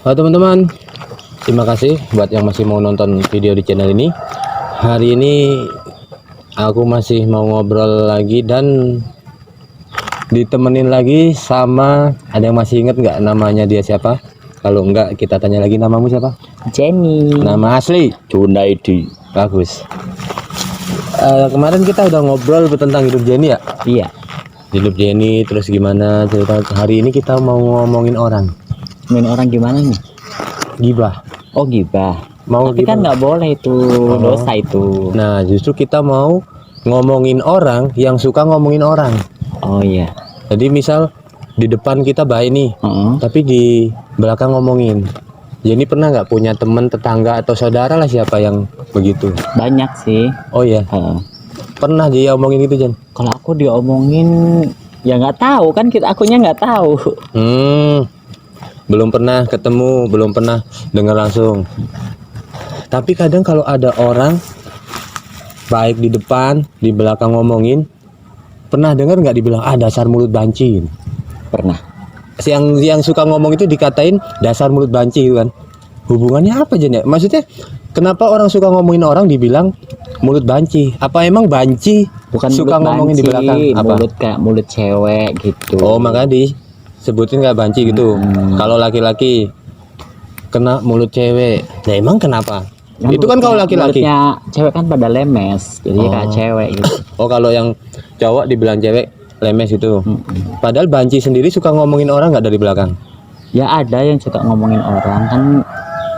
Halo teman-teman, terima kasih buat yang masih mau nonton video di channel ini. Hari ini aku masih mau ngobrol lagi dan ditemenin lagi sama, ada yang masih inget nggak namanya dia siapa? Kalau enggak kita tanya lagi, namamu siapa? Jenny. Nama asli? Junaidi. Bagus. Kemarin kita udah ngobrol tentang hidup Jenny ya? Iya. Hidup Jenny, terus gimana cerita. Hari ini kita mau ngomongin orang. Orang gimana nih? Gibah. Oh, gibah. Mau Tapi kan nggak boleh itu, dosa itu. Nah, justru kita mau ngomongin orang yang suka ngomongin orang. Oh iya. Jadi misal di depan kita baik nih, tapi di belakang ngomongin. Jadi pernah nggak punya teman, tetangga atau saudara lah siapa yang begitu? Banyak sih. Oh iya. Pernah dia omongin gitu, Jan? Kalau aku diomongin ya nggak tahu kan, akunya nggak tahu. Belum pernah ketemu, belum pernah dengar langsung. Tapi kadang kalau ada orang baik di depan, di belakang ngomongin, pernah dengar nggak dibilang dasar mulut banci? Pernah. Yang suka ngomong itu dikatain dasar mulut banci kan? Hubungannya apa Jen ya? Maksudnya kenapa orang suka ngomongin orang dibilang mulut banci? Apa emang banci bukan suka ngomongin banci, di belakang? Apa? Mulut kayak mulut cewek gitu. Oh, makanya disebutin nggak banci gitu. Kalau laki-laki kena mulut cewek. Nah, emang kenapa? Ya, itu kan kalau laki-laki. Mulutnya cewek kan pada lemes, jadi kayak cewek gitu. Oh, kalau yang cowok dibilang cewek lemes itu. Padahal banci sendiri suka ngomongin orang nggak dari belakang? Ya ada yang suka ngomongin orang kan,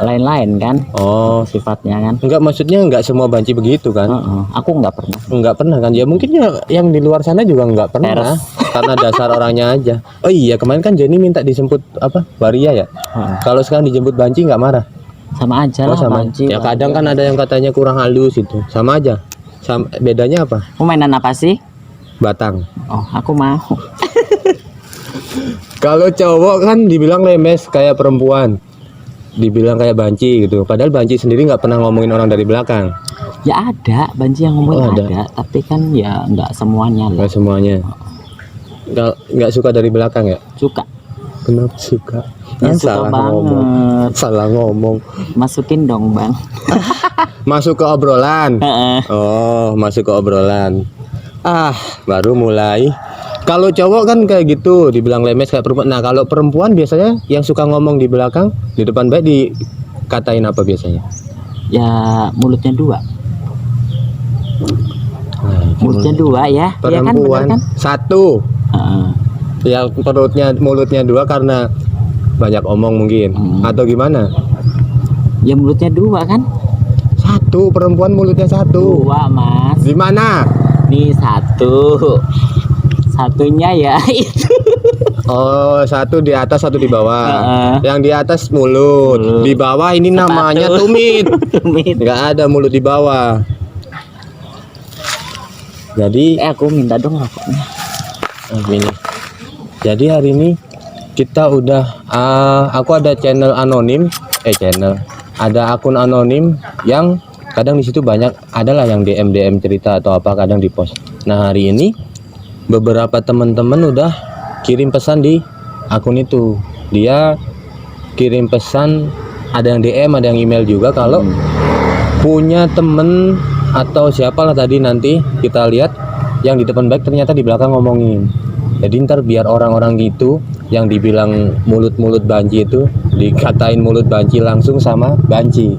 lain-lain kan. Oh, sifatnya kan. Enggak, maksudnya enggak semua banci begitu kan? Aku nggak pernah. Enggak pernah kan? Ya mungkin yang di luar sana juga enggak pernah. Karena dasar orangnya aja. Oh iya, kemarin kan Jenny minta dijemput apa? Waria ya? Kalau sekarang dijemput banci nggak marah? Sama aja lah. Sama. Banci, ya kadang kan ada yang katanya kurang halus itu. Sama aja. Bedanya apa? Mainan apa sih? Batang. Oh, aku mau. Kalau cowok kan dibilang lemes kayak perempuan, dibilang kayak banci gitu. Padahal banci sendiri nggak pernah ngomongin orang dari belakang. Ya ada banci yang ngomongin ada, tapi kan ya nggak semuanya lah. Nggak semuanya. Nggak suka dari belakang ya? Suka. Kenapa suka? Ya, suka banget. Salah ngomong. Masukin dong bang. Masuk ke obrolan. Oh, masuk ke obrolan. Baru mulai. Kalau cowok kan kayak gitu, dibilang lemes kayak perempuan. Nah, kalau perempuan biasanya yang suka ngomong di belakang, di depan baik dikatain apa biasanya? Ya mulutnya dua. Mulutnya dua ya. Perempuan ya kan, satu. Yang mulutnya dua karena banyak omong mungkin. Atau gimana? Ya mulutnya dua kan? Satu, perempuan mulutnya satu. Dua mas. Di mana? Nih satu. Satunya ya itu. Oh, satu di atas, satu di bawah. Yang di atas mulut. Di bawah ini namanya tumit. Nggak ada mulut di bawah. Jadi aku minta dong rokoknya. Ini. Jadi hari ini kita udah aku ada channel anonim, ada akun anonim yang kadang di situ banyak adalah yang DM cerita atau apa, kadang di post. Nah, hari ini beberapa teman-teman udah kirim pesan di akun itu. Dia kirim pesan, ada yang DM, ada yang email juga, kalau punya temen atau siapalah tadi, nanti kita lihat yang di depan baik ternyata di belakang ngomongin. Jadi ntar biar orang-orang gitu yang dibilang mulut-mulut banci itu dikatain mulut banci langsung sama banci.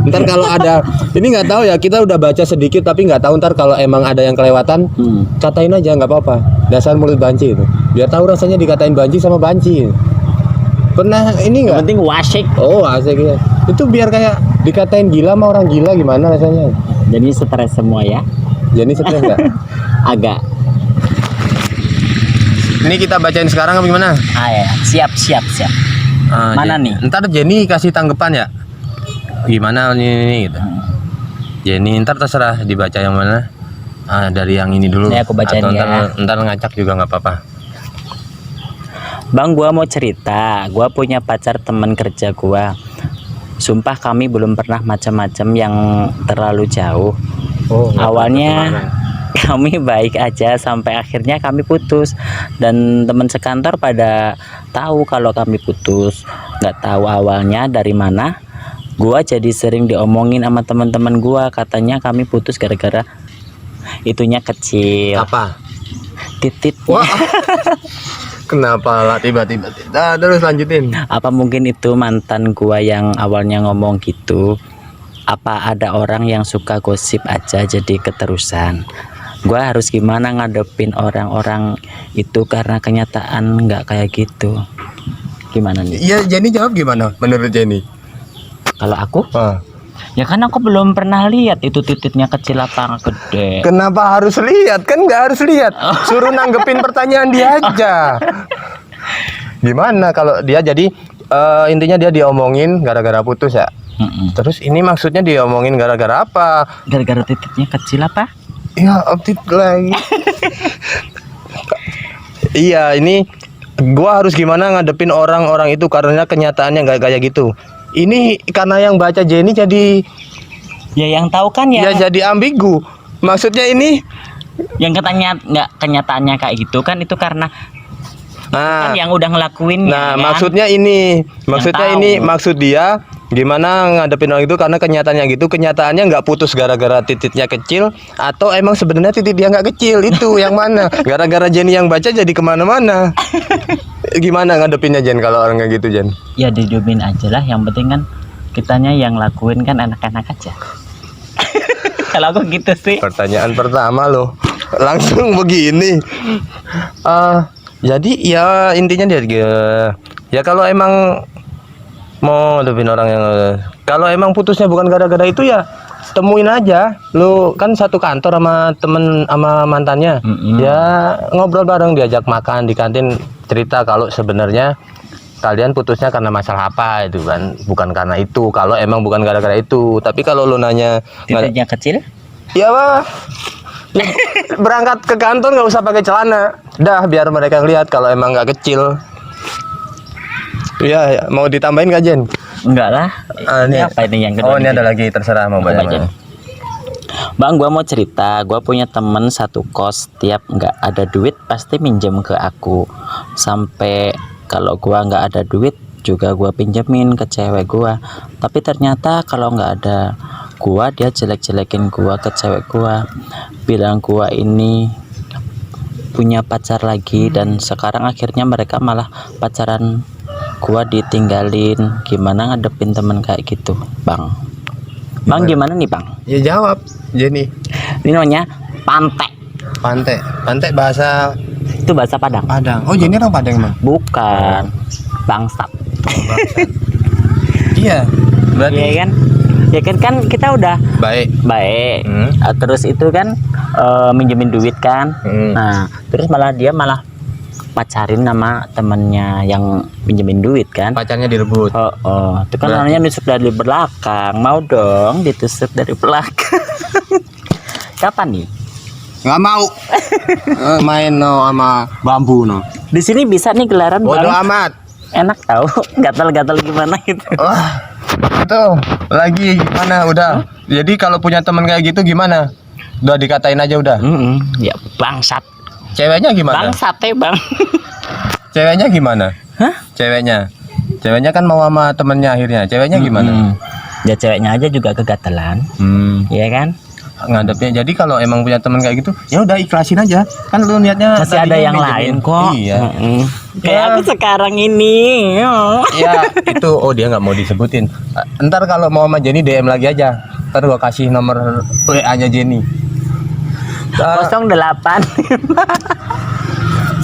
Ntar kalau ada, ini nggak tahu ya, kita udah baca sedikit tapi nggak tahu, ntar kalau emang ada yang kelewatan katain aja, nggak apa-apa, dasar mulut banci itu, biar tahu rasanya dikatain banci sama banci. Pernah ini nggak? Penting wasik. Oh, asik ya. Itu biar kayak dikatain gila sama orang gila, gimana rasanya? Jadi stres semua ya? Jadi stres nggak? Agak. Ini kita bacain sekarang apa gimana? Ya. Siap. Mana nih? Ntar Jenny kasih tanggapan ya. Gimana ini gitu. Jenny ntar terserah dibaca yang mana. Dari yang ini dulu. Aku bacain ya. Ntar ngacak juga nggak apa-apa. Bang, gua mau cerita. Gua punya pacar teman kerja gua. Sumpah kami belum pernah macam-macam yang terlalu jauh. Awalnya kami baik aja sampai akhirnya kami putus, dan teman sekantor pada tahu kalau kami putus. nggak tahu awalnya dari mana. Gua jadi sering diomongin sama teman-teman gua, katanya kami putus gara-gara itunya kecil, Apa? titiknya. Wah. Kenapa lah tiba-tiba? Nah, terus lanjutin. Apa mungkin itu mantan gua yang awalnya ngomong gitu? Apa ada orang yang suka gosip aja jadi keterusan? Gua harus gimana ngadepin orang-orang itu karena kenyataan nggak kayak gitu? Gimana nih? Iya, Jenny jawab gimana menurut Jenny? Kalau aku, Ah. ya kan aku belum pernah lihat itu titiknya kecil apa gede. Kenapa harus lihat? Kan nggak harus lihat. Suruh nanggepin pertanyaan dia aja. Gimana kalau dia jadi intinya dia diomongin gara-gara putus ya? Mm-mm. Terus ini maksudnya diomongin gara-gara apa? Gara-gara titiknya kecil apa? Ya, update lagi. Iya, ini gua harus gimana ngadepin orang-orang itu karena kenyataannya nggak kayak gitu. Ini karena yang baca Jenny jadi Ya yang tahu kan ya. jadi ambigu. Maksudnya ini Yang katanya nggak kenyataannya kayak gitu kan itu karena kan nah, yang udah ngelakuin. nah kan? maksudnya tahu. ini maksud dia gimana ngadepin orang itu karena kenyataannya gitu. Kenyataannya nggak putus gara-gara titiknya kecil atau emang sebenarnya titik dia nggak kecil, itu yang mana? Gara-gara Jenny yang baca jadi kemana-mana. Gimana ngadepinnya Jen kalau orang kayak gitu Jen? Ya didiemin aja lah, yang penting kan kitanya yang lakuin kan enak-enak aja. Kalau aku gitu sih. Pertanyaan pertama loh langsung begini. Jadi ya intinya dia ya kalau emang mau ngadepin orang yang kalau emang putusnya bukan gara-gara itu ya temuin aja. Lu kan satu kantor sama temen sama mantannya. Ya ngobrol bareng, diajak makan di kantin, cerita kalau sebenarnya kalian putusnya karena masalah apa itu kan, bukan karena itu. Kalau emang bukan gara-gara itu, tapi kalau lu nanya Titiknya kecil. ya Pak, ya, berangkat ke kantor nggak usah pakai celana, dah biar mereka lihat kalau emang nggak kecil. Ya, mau ditambahin nggak Jen? Enggak lah. Ini Apa ini yang kedua? Oh, ini ada lagi, terserah mau Apa, banyak Jen? mana. Bang, gua mau cerita. Gua punya temen satu kos, tiap nggak ada duit pasti minjem ke aku. Sampai kalau gua nggak ada duit juga gua pinjemin ke cewek gua. Tapi ternyata kalau nggak ada gua, dia jelek-jelekin gua ke cewek gua. Bilang gua ini punya pacar lagi, dan sekarang akhirnya mereka malah pacaran. Gua ditinggalin. Gimana ngadepin temen kayak gitu, Bang? Bang gimana nih, Bang? Ya jawab Jenny. Ini namanya pantek. Pantai bahasa Itu bahasa Padang. Padang. Oh, Jenny orang Padang emang? Bukan. Bangsat. Iya, berarti Iya kan? Ya kan kita udah baik. baik. Terus itu kan minjemin duit kan. Nah, terus malah dia malah pacarin sama temennya yang minjemin duit kan. Pacarnya direbut. Oh, itu kan namanya nusuk dari belakang. Mau dong ditusuk dari belakang. Kapan nih? Nggak mau. Main no sama bambu no. Di sini bisa nih gelaran, Bodoh Bang. amat. Enak tahu. Gatal-gatal gimana gitu. Wah, itu lagi gimana udah. Jadi kalau punya teman kayak gitu gimana? Udah dikatain aja udah. Ya bangsat. Ceweknya gimana? Bangsat Bang. Ceweknya gimana? Hah? Ceweknya kan mau sama temennya akhirnya. Ceweknya gimana? Ya ceweknya aja juga kegatelan. Iya kan? Ngadepnya. Jadi kalau emang punya teman kayak gitu, ya udah ikhlasin aja. Kan lu niatnya Masih ada tadinya yang minjemin. lain kok. Iya. Kayak aku sekarang ini. Ya itu dia nggak mau disebutin. Ntar kalau mau sama Jenny DM lagi aja. Ntar gua kasih nomor WA-nya Jenny. 08.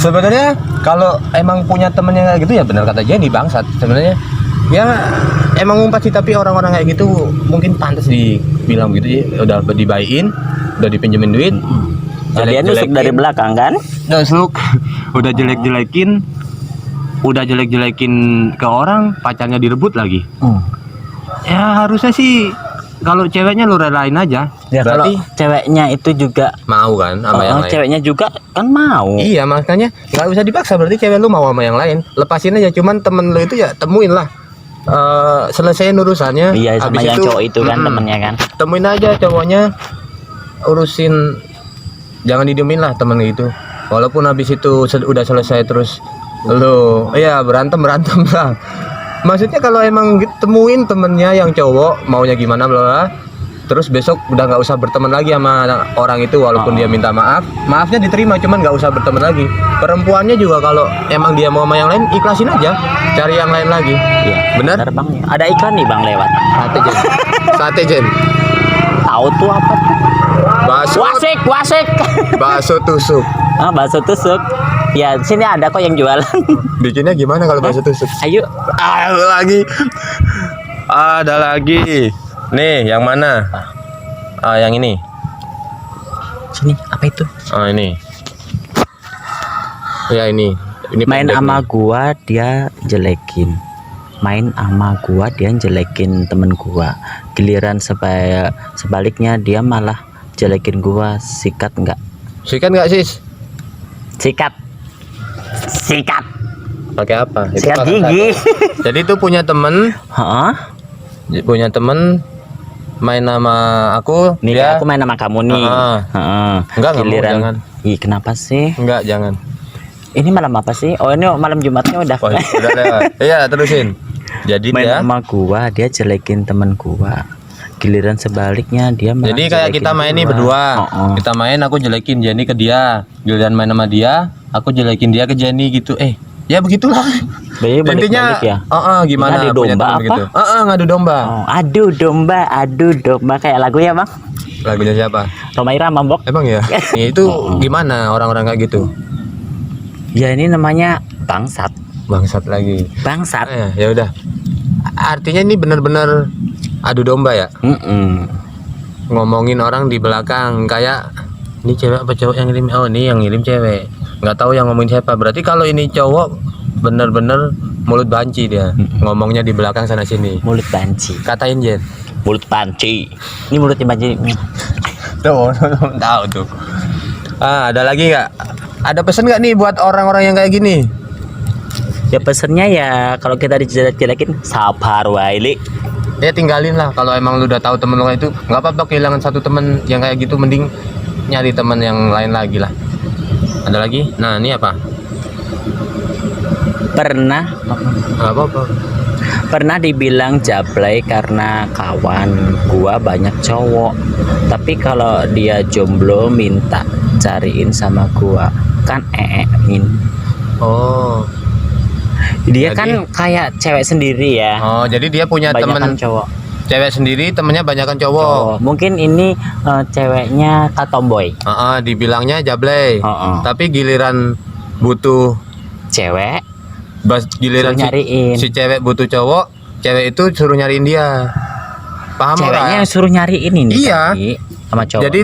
Sebenarnya kalau emang punya temennya kayak gitu ya benar kata Jenny, bangsat sebenarnya. Ya emang ngumpat sih, tapi orang-orang kayak gitu mungkin pantas dibilang gitu ya. Udah dibaikin, udah dipinjemin duit. Nah, dia nusuk dari belakang kan? Udah jelek-jelekin ke orang, pacarnya direbut lagi. Ya harusnya sih kalau ceweknya lu relain aja. Ya berarti kalau ceweknya itu juga mau kan sama yang lain. ceweknya juga kan mau. Iya, makanya nggak usah dipaksa, berarti cewek lu mau sama yang lain. Lepasin aja, cuman temen lu itu ya temuin lah. Selesaiin urusannya. Iya, sama Habis yang cowok itu kan temennya kan. Temuin aja cowoknya, urusin, jangan didiemin lah temen gitu. Walaupun habis itu udah selesai terus lu berantem lah, Maksudnya kalau emang temuin temennya yang cowok maunya gimana bla bla, terus besok udah nggak usah berteman lagi sama orang itu walaupun dia minta maaf, maafnya diterima cuman nggak usah berteman lagi. Perempuannya juga kalau emang dia mau sama yang lain ikhlasin aja, cari yang lain lagi. Iya, Bener? Bang. Ada iklan nih Bang lewat. Sate Jen. Sate Jen. Tahu tuh apa tuh? Bakso. Wasik. Bakso tusuk. Ah, bakso tusuk. Ya, sini ada kok yang jualan. Bikinnya gimana kalau bakso tusuk? Ayo. Ada lagi. Ada lagi. Nih, yang mana? Yang ini. Sini, apa itu? Ini. Ya ini. Ini Main pendek sama nih. gua dia jelekin. Main sama gua dia jelekin temen gua. Giliran sebaliknya dia malah jelekin gua. Sikat enggak? Sikat nggak sis? Sikat. Pakai apa? Sikat pakai gigi. sate. Jadi itu punya temen main sama aku. Nih dia aku main sama kamu nih. Enggak mau, jangan. Ih, kenapa sih? Enggak, jangan. Ini malam apa sih? Oh, ini malam Jumatnya udah. Oh, udah lewat. Iya, terusin. Jadi Main dia sama gua, dia jelekin temen gua. Giliran sebaliknya dia malah jadi kayak jelekin kita main nih gua. berdua. Heeh. Kita main, aku jelekin Jenny ke dia. Giliran main sama dia, aku jelekin dia ke Jenny gitu. Ya begitulah. Jadi Intinya, balik-balik ya. gimana Ngadu punya domba teman apa? begitu. Ngadu domba. Oh, adu domba kayak lagu ya, Bang. Lagunya siapa? Roma Irama, Bok. Emang ya? Itu gimana orang-orang kayak gitu? Ya ini namanya bangsat. Bangsat lagi. Bangsat. Ya udah. Artinya ini benar-benar adu domba ya? Ngomongin orang di belakang kayak ini cewek apa cowok yang ngirim? Oh, ini yang ngirim cewek. Nggak tahu yang ngomongin siapa. Berarti kalau ini cowok benar-benar mulut banci dia. Ngomongnya di belakang sana sini. Mulut banci. Katain Jen. Mulut banci. Ini mulutnya banci. Tuh, tahu tuh. Ada lagi nggak? Ada pesan nggak nih buat orang-orang yang kayak gini? Ya pesennya ya kalau kita dijelek-jelekin sabar wae. Ya tinggalin lah. Kalau emang lu udah tahu temen lu itu nggak apa-apa kehilangan satu temen yang kayak gitu, mending nyari temen yang lain lagi lah. Ada lagi? Nah ini apa? Pernah dibilang jablay karena kawan gua banyak cowok, tapi kalau dia jomblo minta cariin sama gua kan Oh. Dia Jadi- kan kayak cewek sendiri ya. Oh, jadi dia punya Banyakan temen cowok. cewek sendiri, temennya banyakan cowok. Cowok. Mungkin ini ceweknya tomboy. Dibilangnya jablay. Tapi giliran butuh Cewek giliran suruh nyariin. si cewek butuh cowok, cewek itu suruh nyariin dia. Paham Ceweknya nggak? yang suruh nyariin ini Iya. tadi sama cowoknya. Jadi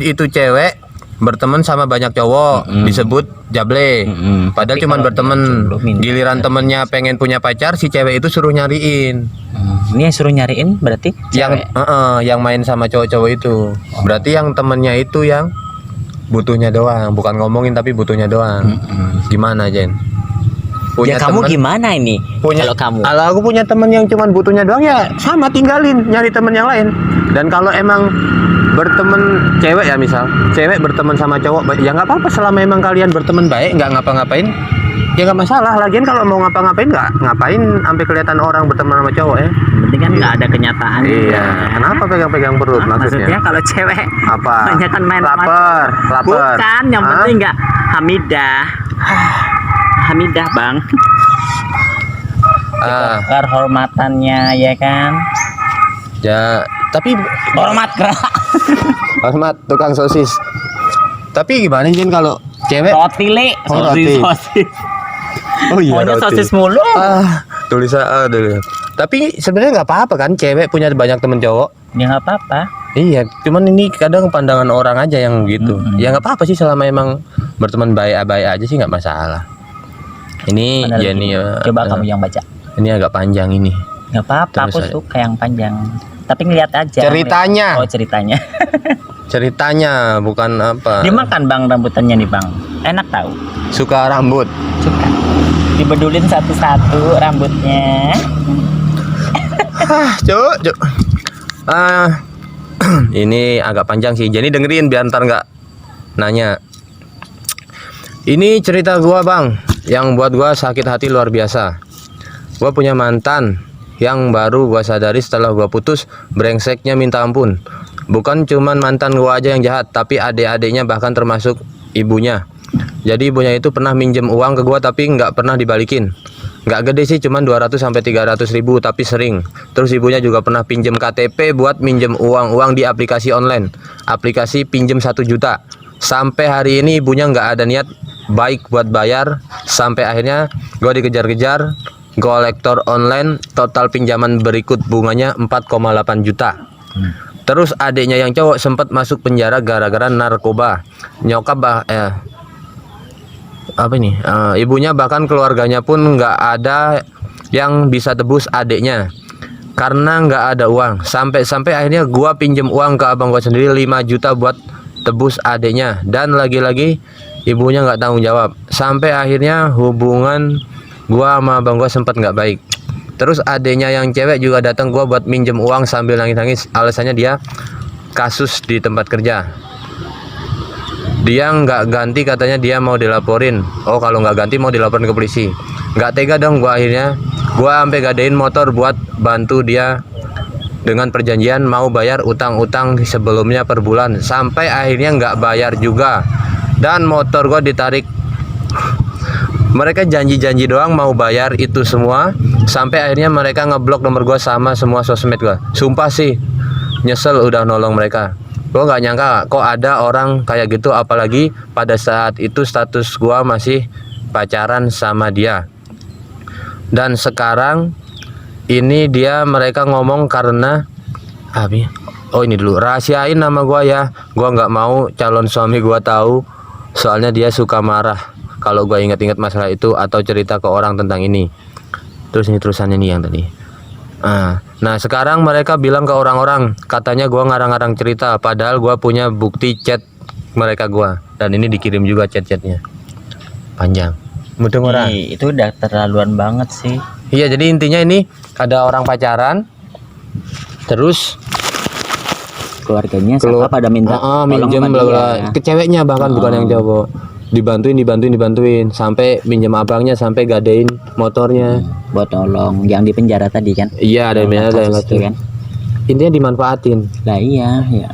itu cewek berteman sama banyak cowok disebut jablay. Padahal Tapi cuman kalau berteman. dia jomblo minta Giliran temennya pengen punya pacar, si cewek itu suruh nyariin. Ini yang suruh nyariin berarti Yang cewek. yang main sama cowok-cowok itu. Berarti yang temennya itu yang butuhnya doang, bukan ngomongin tapi butuhnya doang. Gimana, Jen? Ya kamu temen- gimana ini? Kalau kamu Kalau aku punya temen yang cuman butuhnya doang ya sama, tinggalin, nyari temen yang lain. Dan kalau emang berteman cewek ya, misal cewek berteman sama cowok, ya nggak apa-apa selama emang kalian berteman baik, nggak ngapa-ngapain, ya nggak masalah. Lagian kalau mau ngapa-ngapain nggak ngapain sampai kelihatan orang berteman sama cowok ya. penting kan nggak ada kenyataan. Iya. Kenapa pegang-pegang perut Maksudnya kalau cewek apa? banyak kan main sama Lapar, cowok. lapar. Bukan, yang Hah? penting nggak Hamidah Bang. Kehormatannya ya kan. Ya, tapi Hormat gerak. hormat tukang sosis. Tapi gimana Jen kalau cewek? Roti le. Oh, roti. Sosis. Oh iya, Maunya roti. sosis mulu. Tulisan dulu. Tapi sebenarnya nggak apa-apa kan, cewek punya banyak temen cowok. Ya nggak apa-apa. Iya, cuman ini kadang pandangan orang aja yang gitu. Ya nggak apa-apa sih selama emang berteman baik-baik aja sih nggak masalah. Ini Mana Jenny lagi? Coba kamu yang baca. ini agak panjang ini. Nggak apa-apa, aku Terus suka yang panjang. Tapi ngeliat aja. Ceritanya. Oh, ceritanya. Ceritanya bukan apa. Dimakan Bang rambutannya nih Bang. Enak tahu. Suka rambut. Suka. Dibedulin satu-satu rambutnya. Cuk. Ini agak panjang sih. Jadi dengerin biar ntar nggak nanya. Ini cerita gua Bang, yang buat gua sakit hati luar biasa. Gua punya mantan yang baru gua sadari setelah gua putus, brengseknya minta ampun. Bukan cuman mantan gua aja yang jahat, tapi adik-adiknya bahkan termasuk ibunya. Jadi ibunya itu pernah minjem uang ke gua tapi nggak pernah dibalikin. Nggak gede sih, cuman 200 sampai 300 ribu, tapi sering. Terus ibunya juga pernah pinjem KTP buat minjem uang di aplikasi online. Aplikasi pinjem 1 juta. Sampai hari ini ibunya nggak ada niat baik buat bayar. Sampai akhirnya gua dikejar-kejar kolektor online, total pinjaman berikut bunganya 4,8 juta. Terus adiknya yang cowok sempat masuk penjara gara-gara narkoba. Nyokap ibunya bahkan keluarganya pun nggak ada yang bisa tebus adiknya karena nggak ada uang. Sampai akhirnya gua pinjem uang ke abang gua sendiri 5 juta buat tebus adiknya, dan lagi-lagi ibunya nggak tanggung jawab. Sampai akhirnya hubungan gua sama abang gua sempat nggak baik. Terus adiknya yang cewek juga datang gua buat minjem uang sambil nangis-nangis. Alasannya dia kasus di tempat kerja. Dia nggak ganti, katanya dia mau dilaporin. Oh, kalau nggak ganti mau dilaporin ke polisi. Nggak tega dong gua, akhirnya gua sampai gadein motor buat bantu dia dengan perjanjian mau bayar utang-utang sebelumnya per bulan. Sampai akhirnya nggak bayar juga, dan motor gua ditarik. Mereka janji-janji doang mau bayar itu semua, sampai akhirnya mereka ngeblok nomor gua sama semua sosmed gua. Sumpah sih nyesel udah nolong mereka. Gua nggak nyangka kok ada orang kayak gitu, apalagi pada saat itu status gua masih pacaran sama dia. Dan sekarang ini mereka ngomong karena ini dulu, rahasiain nama gua ya. Gua nggak mau calon suami gua tahu, soalnya dia suka marah kalau gua ingat-ingat masalah itu atau cerita ke orang tentang ini. Terus ini terusannya nih yang tadi. Nah sekarang mereka bilang ke orang-orang katanya gua ngarang-ngarang cerita, padahal gua punya bukti chat mereka gua, dan ini dikirim juga chat-chatnya panjang. Mudeng orang. Itu udah terlaluan banget sih. Iya, jadi intinya ini ada orang pacaran, terus keluarganya sama pada minta minjem tolong bla sama bla dia. ke ceweknya, bahkan bukan yang cowok. Dibantuin sampai minjem abangnya, sampai gadein motornya buat tolong yang di penjara tadi kan. Iya, ada yang kasus itu kan. Intinya dimanfaatin. Lah iya ya.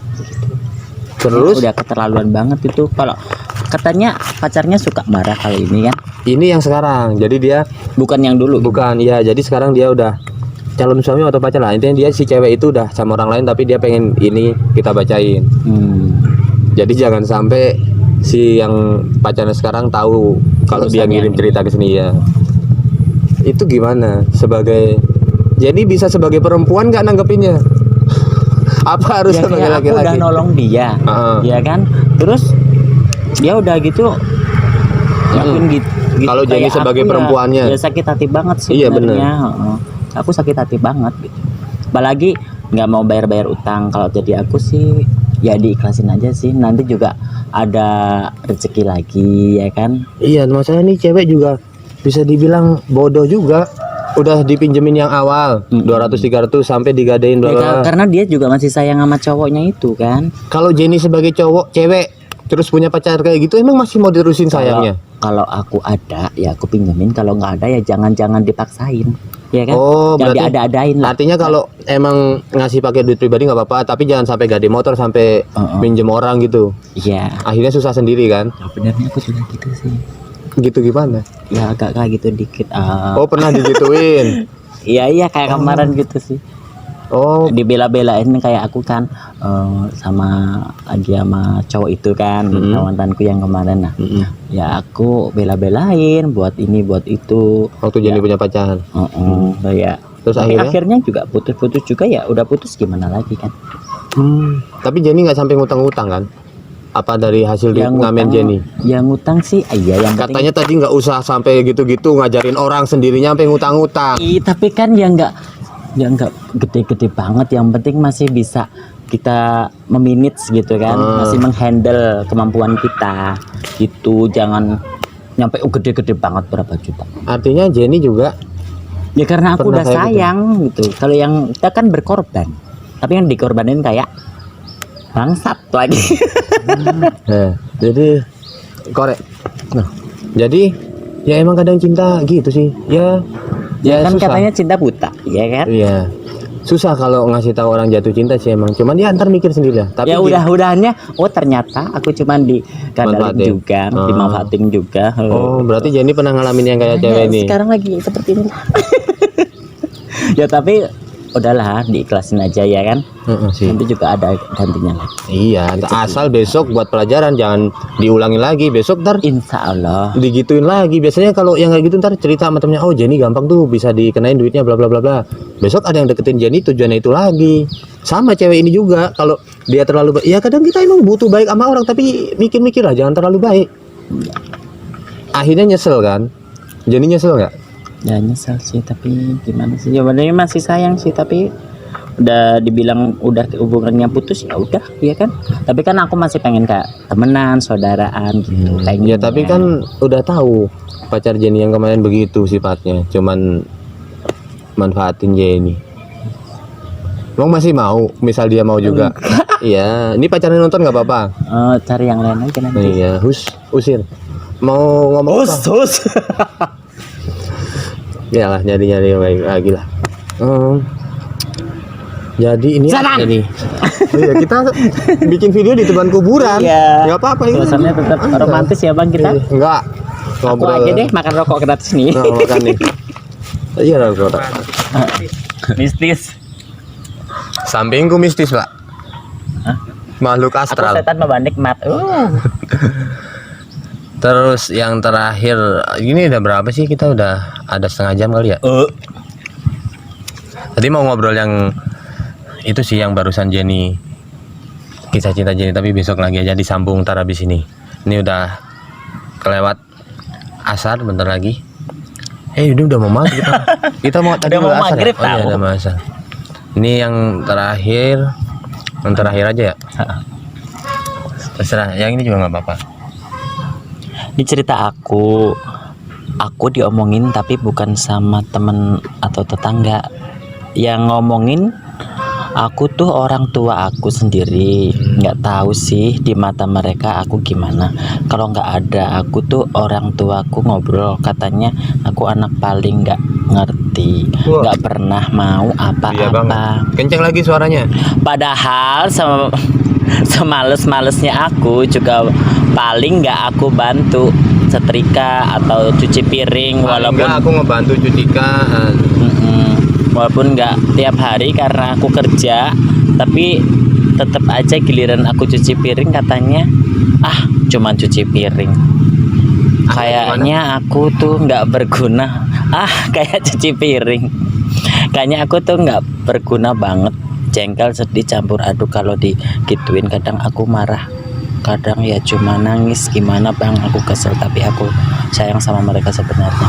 Terus udah keterlaluan banget itu. Kalau katanya pacarnya suka marah kali ini kan. Ini yang sekarang. Jadi dia bukan yang dulu. Bukan, iya. Jadi sekarang dia udah calon suami atau pacar lah. Intinya dia, si cewek itu udah sama orang lain, tapi dia pengen ini kita bacain. Jadi jangan sampai si yang pacarnya sekarang tahu kalau dia ngirim cerita ke sini ya. Itu gimana jadi bisa sebagai perempuan nggak nanggepinnya? Apa harus ya, sebagai aku laki-laki? udah nolong dia, ya kan. Terus dia udah gitu lakuin gitu. Kalau jadi sebagai perempuannya ya sakit hati banget sih. Iya benar. Aku sakit hati banget gitu. Apalagi nggak mau bayar utang. Kalau jadi aku sih ya diikhlasin aja sih, nanti juga ada rezeki lagi ya kan. Iya, masalah nih cewek juga bisa dibilang bodoh juga. Udah dipinjemin yang awal 200-300 sampai digadein karena dia juga masih sayang sama cowoknya itu kan. Kalau Jenny sebagai cewek terus punya pacar kayak gitu, emang masih mau diterusin sayangnya? Kalau aku ada ya aku pinjemin, kalau nggak ada ya jangan dipaksain ya kan. Berarti ada-adain lah. Artinya kalau emang ngasih pakai duit pribadi nggak apa-apa, tapi jangan sampai gade motor sampai minjem orang gitu. Iya. Akhirnya susah sendiri kan? Ya, benernya aku juga gitu sih. Gitu gimana? Ya agak kayak gitu dikit. Pernah digituin? Iya kayak kemarin gitu sih. Dibela-belain kayak aku kan sama dia sama cowok itu kan, mantanku yang kemarin. Nah ya aku bela-belain buat ini buat itu waktu Jenny punya pacar. Ya terus akhirnya juga putus juga, ya udah putus gimana lagi kan. Tapi Jenny nggak sampai ngutang-ngutang kan? Apa dari hasil ngamen Jenny? Yang ngutang sih iya, yang katanya tadi nggak usah sampai gitu-gitu ngajarin orang sendirinya sampai ngutang-ngutang. Tapi kan ya nggak gede-gede banget, yang penting masih bisa kita memanage gitu kan, masih menghandle kemampuan kita gitu, jangan nyampe gede-gede banget berapa juta. Artinya Jenny juga ya karena aku udah sayang gitu. Kalau yang kita kan berkorban, tapi yang dikorbanin kayak bangsat lagi. Jadi korek. Nah, jadi ya emang kadang cinta gitu sih. Ya Ya kan susah. katanya cinta buta, ya kan? Iya. Susah kalau ngasih tahu orang jatuh cinta sih emang. Cuman dia ntar mikir sendiri lah. Tapi Ya udah-udahannya, oh ternyata aku cuman dikadalin Manfaatin. juga, dimanfaatin juga. Oh, berarti Jenny pernah ngalamin yang kayak cewek Ya, ini. sekarang lagi seperti ini. Ya tapi udahlah, diikhlasin aja ya kan. Sih. Nanti juga ada gantinya lagi. Iya, asal besok buat pelajaran jangan diulangi lagi. Besok ntar Insya Allah. digituin lagi. Biasanya kalau yang kayak gitu ntar cerita sama temennya, oh Jenny gampang tuh bisa dikenain duitnya bla bla bla bla. Besok ada yang deketin Jenny tujuannya itu lagi. Sama cewek ini juga, kalau dia terlalu baik, ya kadang kita emang butuh baik sama orang tapi mikir-mikir lah jangan terlalu baik. Akhirnya nyesel kan? Jenny nyesel nggak? Ya nyesel sih, tapi gimana sih? Ya sebenarnya masih sayang sih, tapi udah dibilang udah hubungannya putus ya udah, ya kan? Tapi kan aku masih pengen kayak temenan, saudaraan gitu. Ya tapi kan udah tahu pacar Jenny yang kemarin begitu sifatnya, cuman manfaatin Jenny. Emang masih mau? Misal dia mau juga? Iya, ini pacarnya nonton nggak apa-apa? Cari yang lain aja nanti. Iya, usir. Mau ngomong apa? Hus. Ya lah, nyari yang baik lagi lah. Jadi ini Sana. ini. Iya, kita bikin video di teban kuburan. Iya. Nggak apa-apa ini. Suasananya tetap romantis ya bang kita. Enggak. Aku aja deh makan rokok gratis nih. Nah, makan nih. Iya, rokok. Mistis. Sampingku mistis, Pak. Hah? Makhluk Aku astral. setan membanik mat. Terus yang terakhir, ini udah berapa sih? Kita udah ada setengah jam kali ya? Tadi mau ngobrol yang itu sih yang barusan Jenny, kisah cinta Jenny, tapi besok lagi aja disambung ntar habis ini. Ini udah kelewat asar bentar lagi. Ini udah mau maghrib kita. Kita mau tadi Udah mau asar. maghrib, Oh iya, tahu. udah mau asar. Ini yang terakhir aja ya. Terserah, yang ini juga nggak apa-apa. Ini cerita aku diomongin tapi bukan sama temen atau tetangga. Yang ngomongin aku tuh orang tua aku sendiri. Nggak tahu sih di mata mereka aku gimana. Kalau nggak ada aku tuh orang tuaku ngobrol, katanya aku anak paling nggak ngerti, Wah. nggak pernah mau Iya apa-apa. banget. Kenceng lagi suaranya. Padahal semales-malesnya aku juga paling nggak aku bantu setrika atau cuci piring, Walaupun walaupun aku ngebantu cucikan. walaupun nggak tiap hari karena aku kerja, tapi tetap aja giliran aku cuci piring katanya cuman cuci piring. Kayaknya aku tuh nggak berguna. Kayak cuci piring. Kayaknya aku tuh nggak berguna banget. Jengkel, sedih, campur aduk kalau digituin. Kadang aku marah, kadang ya cuma nangis. Gimana bang, aku kesel tapi aku sayang sama mereka sebenarnya.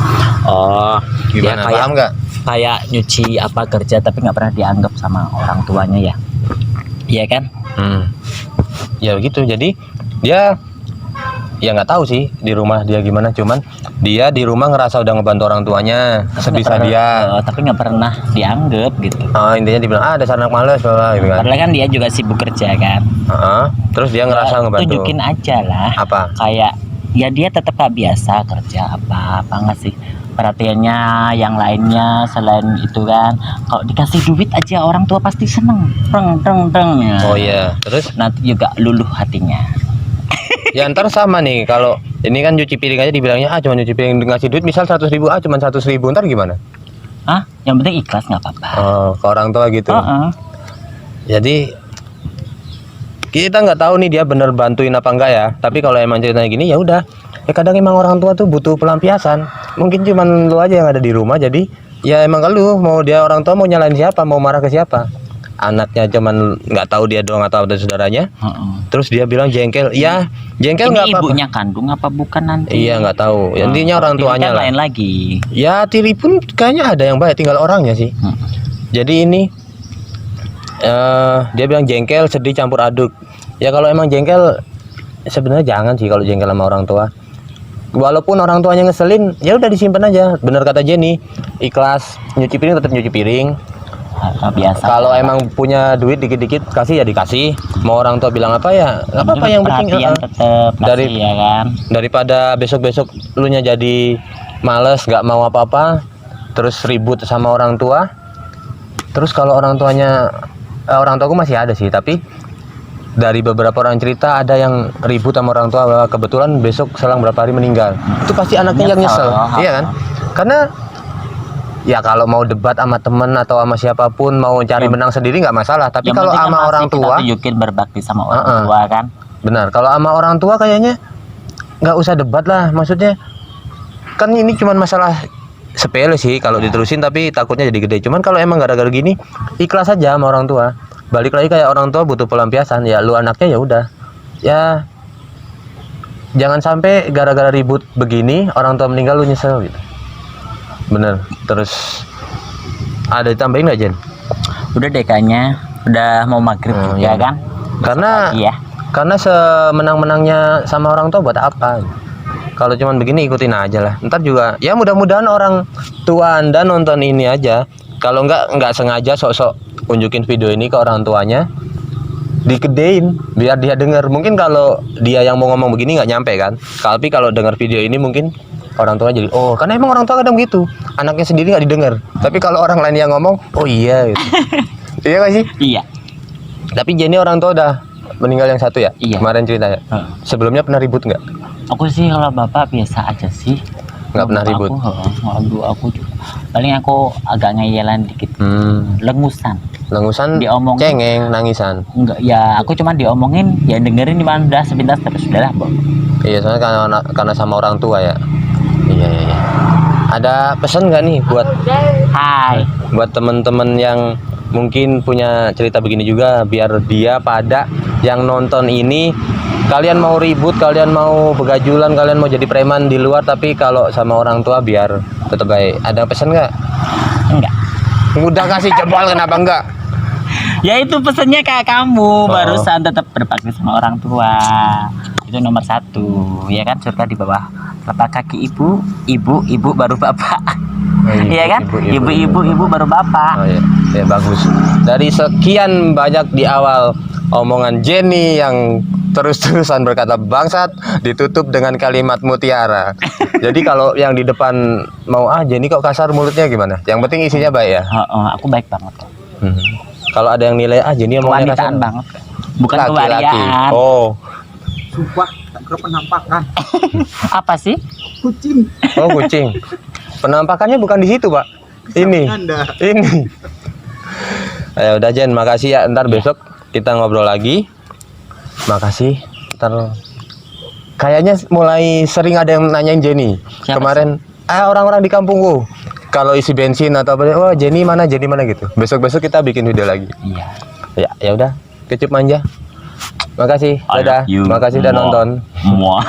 Gimana, ya kayak paham nggak? kayak nyuci apa kerja tapi nggak pernah dianggap sama orang tuanya ya. Iya kan? Ya begitu. Jadi dia ya nggak tahu sih di rumah dia gimana, cuman dia di rumah ngerasa udah ngebantu orang tuanya sebisa dia. Tapi nggak pernah dianggap gitu. Intinya dibilang dasar anak males bla gitu kan. Padahal kan dia juga sibuk kerja kan. Terus dia ngerasa Ya, ngebantu. tunjukin aja lah. Apa? Kayak ya dia tetap gak biasa kerja apa ngasih perhatiannya yang lainnya selain itu kan. Kalau dikasih duit aja orang tua pasti seneng. Ya. Oh iya. Terus Nanti juga luluh hatinya. ya ntar sama nih, kalau ini kan cuci piring aja dibilangnya cuma cuci piring, ngasih duit misal 100.000 cuma 100.000, ntar gimana? Yang penting ikhlas nggak apa-apa. Ke orang tua gitu. Jadi kita nggak tahu nih dia bener bantuin apa enggak ya. Tapi kalau emang ceritanya gini ya udah. Ya kadang emang orang tua tuh butuh pelampiasan. Mungkin cuman lu aja yang ada di rumah, jadi ya emang kalau mau dia orang tua mau nyalain siapa, mau marah ke siapa? Anaknya cuman nggak tahu dia doang atau ada saudaranya. Terus dia bilang jengkel. Ya jengkel Ini nggak apa-apa. ibunya kandung apa bukan nanti? Iya nggak tahu. Intinya orang Ini tuanya kan lah. lain lagi. Ya tiri pun kayaknya ada yang baik, tinggal orangnya sih. Jadi ini dia bilang jengkel, sedih, campur aduk. Ya kalau emang jengkel sebenarnya jangan sih kalau jengkel sama orang tua. Walaupun orang tuanya ngeselin, ya udah disimpan aja. Bener kata Jenny, ikhlas, nyuci piring tetap nyuci piring. Biasa. Kalau emang punya duit dikit-dikit kasih ya dikasih. Mau orang tua bilang apa ya nggak apa-apa, yang penting perhatian tetap dari- kasih, ya kan. daripada besok-besok lu nya jadi males nggak mau apa-apa. terus ribut sama orang tua. Terus kalau orang tuanya orang tuaku masih ada sih, tapi dari beberapa orang cerita ada yang ribut sama orang tua, kebetulan besok selang berapa hari meninggal. Itu pasti anaknya yang nyesel, iya kan? Karena ya kalau mau debat sama temen atau sama siapapun, mau cari menang sendiri nggak masalah. Tapi kalau sama orang tua, tunjukin berbakti sama orang tua kan. benar. Kalau sama orang tua kayaknya nggak usah debat lah. Maksudnya kan ini cuman masalah sepele sih kalau diterusin, tapi takutnya jadi gede. Cuman kalau emang gara-gara gini, ikhlas aja sama orang tua. Balik lagi kayak orang tua butuh pelampiasan, ya lu anaknya ya udah. Ya jangan sampai gara-gara ribut begini orang tua meninggal lu nyesel gitu. Bener. Terus ada ditambahin nggak, Jen? Udah deh kayaknya, udah mau maghrib juga iya. kan. Karena semenang-menangnya sama orang tua buat apa? Kalau cuman begini ikutin aja lah. Ntar juga ya mudah-mudahan orang tua Anda nonton ini aja. Kalau nggak sengaja sok-sok unjukin video ini ke orang tuanya, dikedein biar dia denger. Mungkin kalau dia yang mau ngomong begini nggak nyampe kan. Tapi kalau dengar video ini mungkin orang tua jadi oh, karena emang orang tua kadang begitu, anaknya sendiri nggak didengar. Tapi kalau orang lain yang ngomong, oh iya gitu. Iya nggak sih? Iya. Tapi Jenny orang tua udah meninggal yang satu ya? Iya. Kemarin cerita ya. Sebelumnya pernah ribut nggak? Aku sih kalau bapak biasa aja sih. Nggak pernah ribut. Aku juga. Paling aku agak ngeyelan dikit. Lengusan. Lengusan, Diomongin. cengeng, nangisan. Enggak, ya aku cuma diomongin, ya dengerin di mana udah sebentar terus udahlah, Bang. Iya, soalnya karena sama orang tua ya. Iya. Ada pesan nggak nih buat teman-teman yang mungkin punya cerita begini juga, biar dia pada yang nonton ini, kalian mau ribut, kalian mau begajulan, kalian mau jadi preman di luar, tapi kalau sama orang tua biar tetap baik. Ada pesan nggak? Enggak. Udah kasih jempol, kenapa enggak? Ya itu pesannya kayak kamu, barusan tetap berbakti sama orang tua. Itu nomor 1, ya kan, surga di bawah telapak kaki ibu baru bapak. Iya kan? Ibu baru bapak. Oh iya. Ya bagus. Dari sekian banyak di awal omongan Jenny yang terus-terusan berkata bangsat, ditutup dengan kalimat mutiara. Jadi kalau yang di depan mau Jenny kok kasar mulutnya gimana? Yang penting isinya baik ya. Aku baik banget kok. Kalau ada yang nilai Jenny omongnya kasar banget. Bukan laki-laki. kewarian. Oh. Sumpah, tak penampakan. Apa sih? Kucing. Oh, kucing. Penampakannya bukan di situ, Pak. Ini. Ya udah Jen, makasih ya. Ntar besok kita ngobrol lagi. Makasih. Ntar kayaknya mulai sering ada yang nanyain Jenny. Siapa Kemarin orang-orang di kampungku kalau isi bensin atau apa, oh Jenny mana gitu. Besok-besok kita bikin video lagi. Iya. Ya udah. Kecup manja. Makasih. Dadah. Makasih udah nonton. Semua.